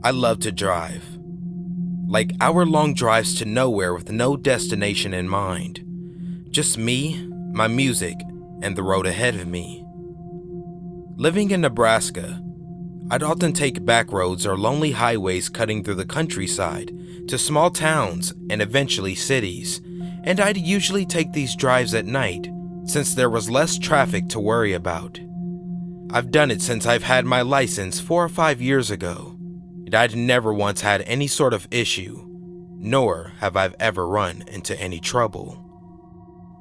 I love to drive. Like hour-long drives to nowhere with no destination in mind. Just me, my music, and the road ahead of me. Living in Nebraska, I'd often take back roads or lonely highways cutting through the countryside to small towns and eventually cities, and I'd usually take these drives at night since there was less traffic to worry about. I've done it since I've had my license 4 or 5 years ago, and I'd never once had any sort of issue, nor have I ever run into any trouble.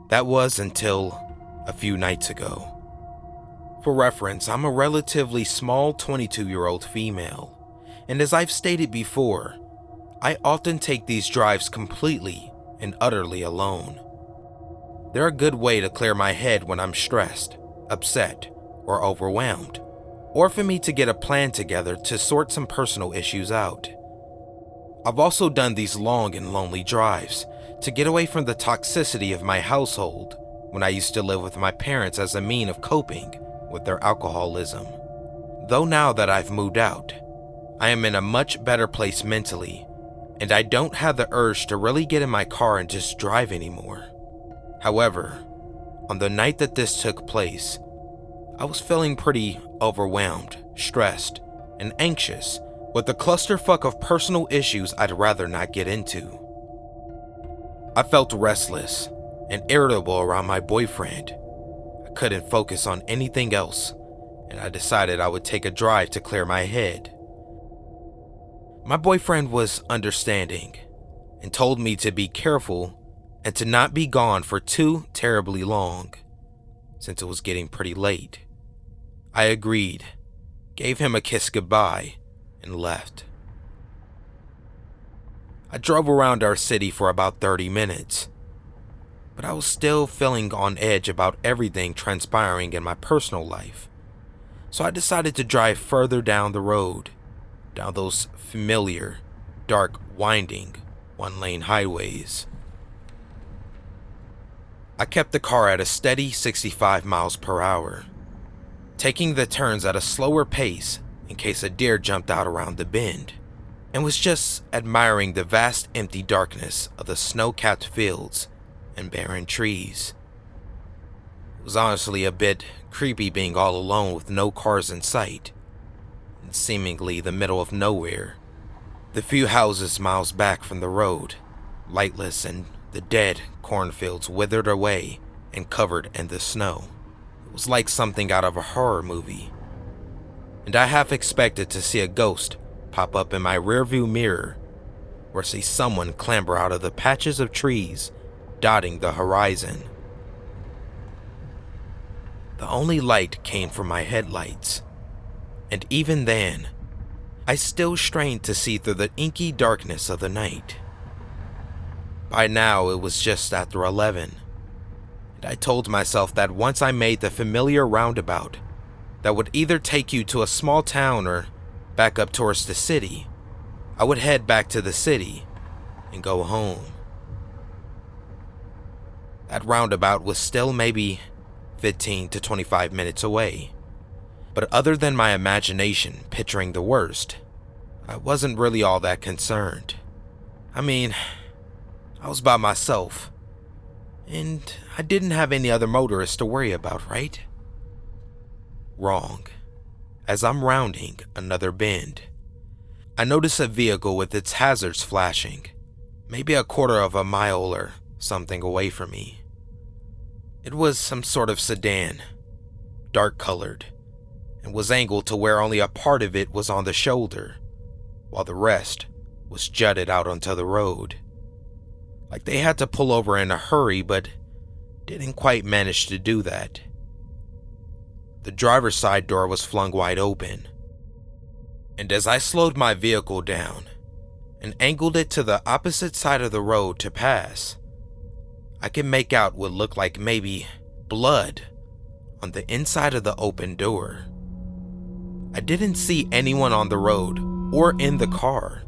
That was until a few nights ago. For reference, I'm a relatively small 22-year-old female, and as I've stated before, I often take these drives completely and utterly alone. They're a good way to clear my head when I'm stressed, upset, or overwhelmed, or for me to get a plan together to sort some personal issues out. I've also done these long and lonely drives to get away from the toxicity of my household when I used to live with my parents as a mean of coping with their alcoholism. Though now that I've moved out, I am in a much better place mentally, and I don't have the urge to really get in my car and just drive anymore. However, on the night that this took place, I was feeling pretty overwhelmed, stressed, and anxious with a clusterfuck of personal issues I'd rather not get into. I felt restless and irritable around my boyfriend. I couldn't focus on anything else, and I decided I would take a drive to clear my head. My boyfriend was understanding and told me to be careful and to not be gone for too terribly long, since it was getting pretty late. I agreed, gave him a kiss goodbye, and left. I drove around our city for about 30 minutes, but I was still feeling on edge about everything transpiring in my personal life, so I decided to drive further down the road, down those familiar, dark, winding, one-lane highways. I kept the car at a steady 65 miles per hour, taking the turns at a slower pace in case a deer jumped out around the bend, and was just admiring the vast empty darkness of the snow-capped fields and barren trees. It was honestly a bit creepy being all alone with no cars in sight, in seemingly the middle of nowhere. The few houses miles back from the road, lightless, and the dead cornfields withered away and covered in the snow. It was like something out of a horror movie, and I half expected to see a ghost pop up in my rearview mirror or see someone clamber out of the patches of trees dotting the horizon. The only light came from my headlights, and even then, I still strained to see through the inky darkness of the night. By now, it was just after 11, and I told myself that once I made the familiar roundabout that would either take you to a small town or back up towards the city, I would head back to the city and go home. That roundabout was still maybe 15 to 25 minutes away, but other than my imagination picturing the worst, I wasn't really all that concerned. I mean, I was by myself, and I didn't have any other motorists to worry about, right? Wrong. As I'm rounding another bend, I notice a vehicle with its hazards flashing, maybe a quarter of a mile or something away from me. It was some sort of sedan, dark colored, and was angled to where only a part of it was on the shoulder, while the rest was jutted out onto the road. Like they had to pull over in a hurry, but didn't quite manage to do that. The driver's side door was flung wide open, and as I slowed my vehicle down and angled it to the opposite side of the road to pass, I could make out what looked like maybe blood on the inside of the open door. I didn't see anyone on the road or in the car,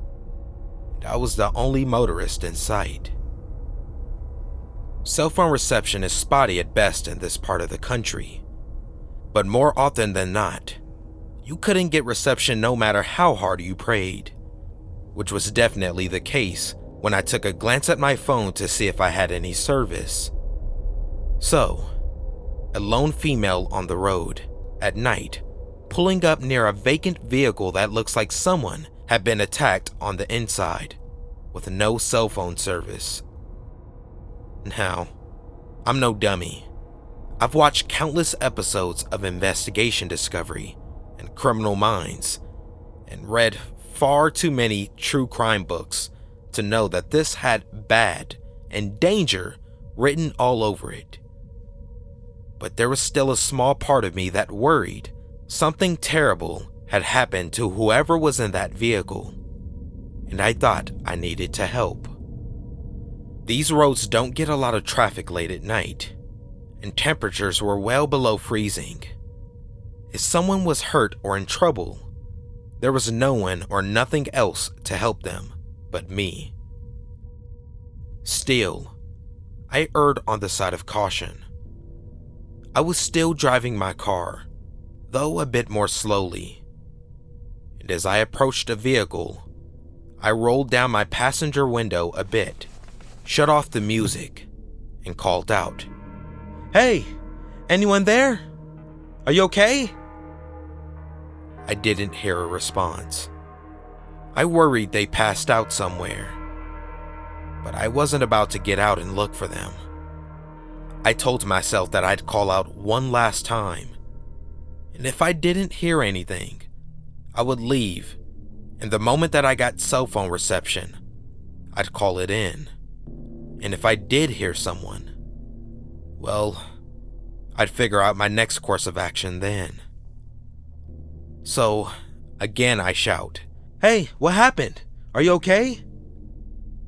and I was the only motorist in sight. Cell phone reception is spotty at best in this part of the country, but more often than not, you couldn't get reception no matter how hard you prayed. which was definitely the case when I took a glance at my phone to see if I had any service. So, a lone female on the road, at night, pulling up near a vacant vehicle that looks like someone had been attacked on the inside, with no cell phone service. Now, I'm no dummy. I've watched countless episodes of Investigation Discovery and Criminal Minds, and read far too many true crime books to know that this had bad and danger written all over it. But there was still a small part of me that worried something terrible had happened to whoever was in that vehicle, and I thought I needed to help. These roads don't get a lot of traffic late at night, and temperatures were well below freezing. If someone was hurt or in trouble, there was no one or nothing else to help them but me. Still, I erred on the side of caution. I was still driving my car, though a bit more slowly, and as I approached the vehicle, I rolled down my passenger window a bit, shut off the music, and called out, "Hey, anyone there? Are you okay?" I didn't hear a response. I worried they passed out somewhere, but I wasn't about to get out and look for them. I told myself that I'd call out one last time, and if I didn't hear anything, I would leave, and the moment that I got cell phone reception, I'd call it in. And if I did hear someone, well, I'd figure out my next course of action then. So, again I shout, "Hey, what happened? Are you okay?"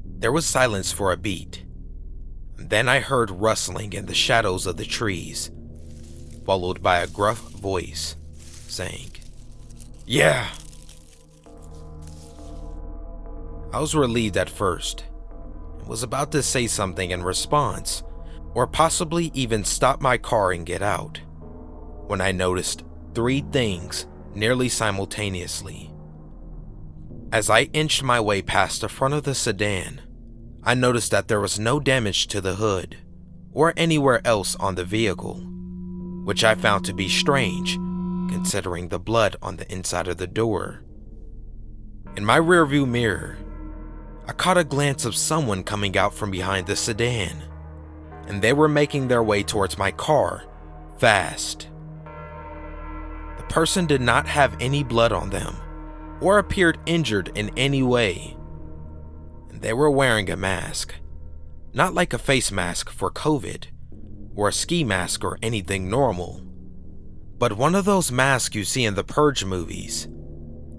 There was silence for a beat. Then I heard rustling in the shadows of the trees, followed by a gruff voice saying, "Yeah." I was relieved at first and was about to say something in response, or possibly even stop my car and get out, when I noticed three things nearly simultaneously. As I inched my way past the front of the sedan, I noticed that there was no damage to the hood or anywhere else on the vehicle, which I found to be strange considering the blood on the inside of the door. In my rearview mirror, I caught a glance of someone coming out from behind the sedan, and they were making their way towards my car fast. The person did not have any blood on them or appeared injured in any way, and they were wearing a mask, not like a face mask for COVID or a ski mask or anything normal, but one of those masks you see in the Purge movies,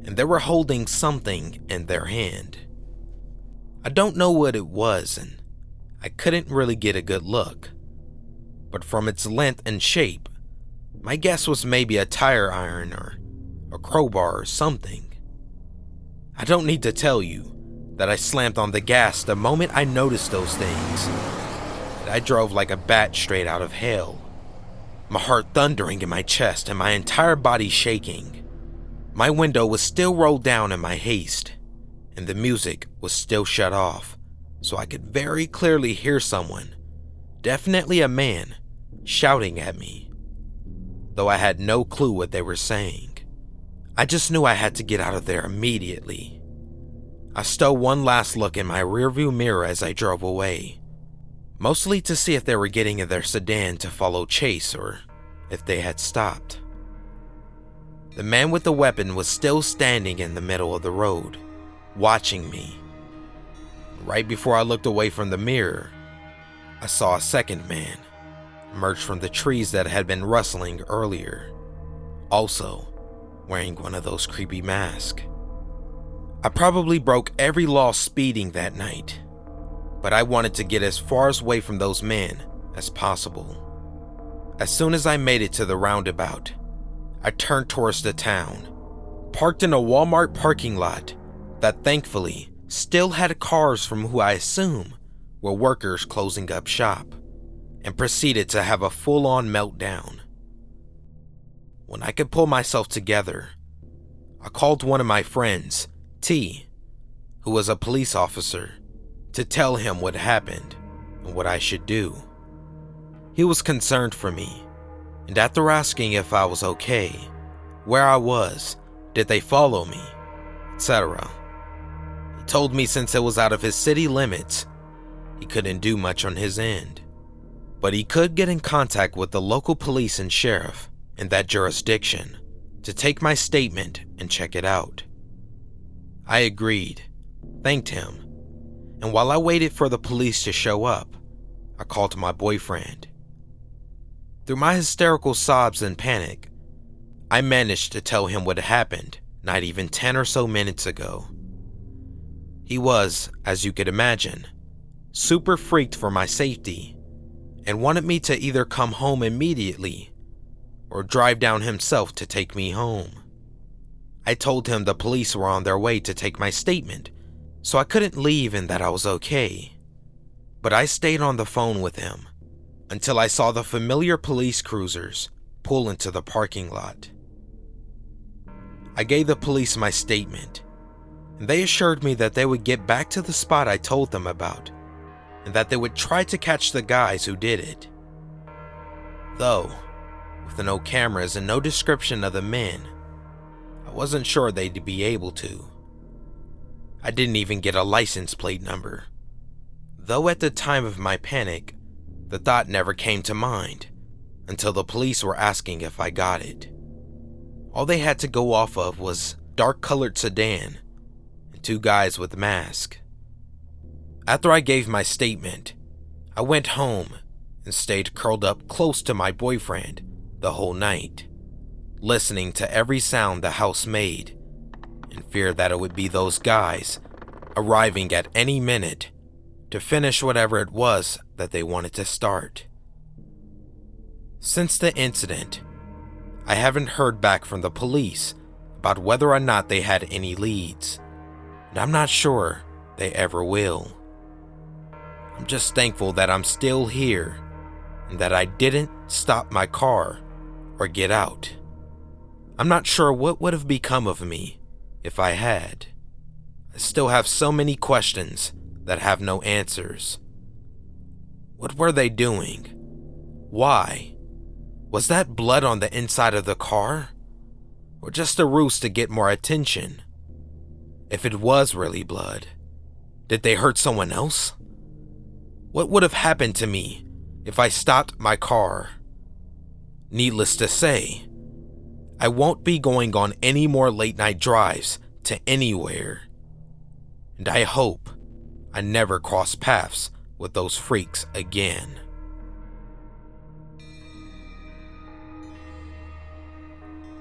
and they were holding something in their hand. I don't know what it was, and I couldn't really get a good look, but from its length and shape, my guess was maybe a tire iron or a crowbar or something. I don't need to tell you that I slammed on the gas the moment I noticed those things, and I drove like a bat straight out of hell, my heart thundering in my chest and my entire body shaking. My window was still rolled down in my haste, and the music was still shut off, so I could very clearly hear someone, definitely a man, shouting at me, though I had no clue what they were saying. I just knew I had to get out of there immediately. I stole one last look in my rearview mirror as I drove away, mostly to see if they were getting in their sedan to follow chase or if they had stopped. The man with the weapon was still standing in the middle of the road, watching me. Right before I looked away from the mirror, I saw a second man emerge from the trees that had been rustling earlier, also wearing one of those creepy masks. I probably broke every law speeding that night, but I wanted to get as far away from those men as possible. As soon as I made it to the roundabout, I turned towards the town, parked in a Walmart parking lot that thankfully still had cars from who I assume were workers closing up shop, and proceeded to have a full-on meltdown. When I could pull myself together, I called one of my friends, T, who was a police officer, to tell him what happened and what I should do. He was concerned for me, and after asking if I was okay, where I was, did they follow me, etc., he told me since it was out of his city limits, he couldn't do much on his end, but he could get in contact with the local police and sheriff in that jurisdiction to take my statement and check it out. I agreed, thanked him, and while I waited for the police to show up, I called my boyfriend. Through my hysterical sobs and panic, I managed to tell him what happened not even 10 or so minutes ago. He was, as you could imagine, super freaked for my safety and wanted me to either come home immediately or drive down himself to take me home. I told him the police were on their way to take my statement, so I couldn't leave and that I was okay. But I stayed on the phone with him until I saw the familiar police cruisers pull into the parking lot. I gave the police my statement, and they assured me that they would get back to the spot I told them about, and that they would try to catch the guys who did it. Though, with no cameras and no description of the men, I wasn't sure they'd be able to. I didn't even get a license plate number, though at the time of my panic, the thought never came to mind until the police were asking if I got it. All they had to go off of was dark-colored sedan and 2 guys with masks. After I gave my statement, I went home and stayed curled up close to my boyfriend the whole night, listening to every sound the house made in fear that it would be those guys arriving at any minute to finish whatever it was that they wanted to start. Since the incident, I haven't heard back from the police about whether or not they had any leads, and I'm not sure they ever will. I'm just thankful that I'm still here and that I didn't stop my car or get out. I'm not sure what would have become of me if I had. I still have so many questions that have no answers. What were they doing? Why? Was that blood on the inside of the car? Or just a ruse to get more attention? If it was really blood, did they hurt someone else? What would have happened to me if I stopped my car? Needless to say, I won't be going on any more late-night drives to anywhere. And I hope I never cross paths with those freaks again.